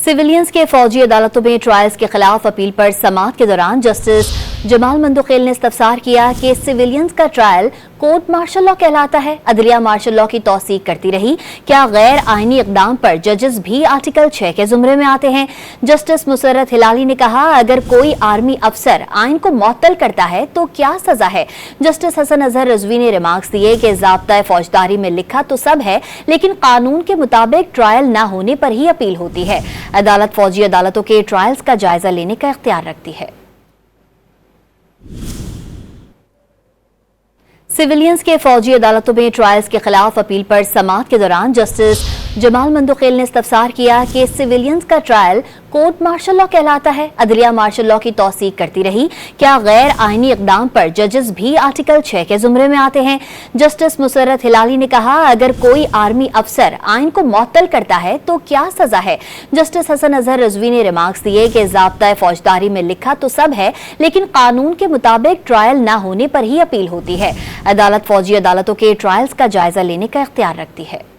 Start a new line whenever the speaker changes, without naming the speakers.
Civilians के फौजी अदालतों में ट्रायल्स के खिलाफ अपील पर समाअत के दौरान जस्टिस जमाल मंदुखेल ने इस्तफसार किया कि सिविलियंस का ट्रायल कोर्ट मार्शल लॉ कहलाता है। अदलिया मार्शल लॉ की तौसीक करती रही। क्या गैर आईनी इकदाम पर जजेस भी आर्टिकल 6 के जुमरे में आते हैं? जस्टिस मुसर्रत हिलाली ने कहा, अगर कोई आर्मी अफसर आइन को मुअत्तल करता है तो क्या सजा है? जस्टिस हसन अजहर रिजवी ने रिमार्क्स दिए कि ज़ाब्ता फौजदारी में लिखा तो सब है, लेकिन कानून के मुताबिक ट्रायल न होने पर ही अपील होती है। अदालत फौजी अदालतों के ट्रायल्स का जायजा लेने का इख्तियार रखती है। सिविलियंस के फौजी अदालतों में ट्रायल्स के खिलाफ अपील पर समाअत के दौरान जस्टिस जमाल मंदुखेल ने इस्तफसार किया कि सिविलियंस का ट्रायल कोर्ट मार्शल लॉ कहलाता है। अदलिया मार्शल लॉ की तौसीक करती रही। क्या गैर आईनी इकदाम पर जजेस भी आर्टिकल 6 के जुमरे में आते हैं? जस्टिस मुसर्रत हिलाली ने कहा, अगर कोई आर्मी अफसर आइन को मुअत्तल करता है तो क्या सजा है? जस्टिस हसन अजहर रिजवी ने रिमार्क्स दिए कि ज़ाब्ता फौजदारी में लिखा तो सब है, लेकिन कानून के मुताबिक ट्रायल न होने पर ही अपील होती है। अदालत फौजी अदालतों के ट्रायल्स का जायजा लेने का इख्तियार रखती है।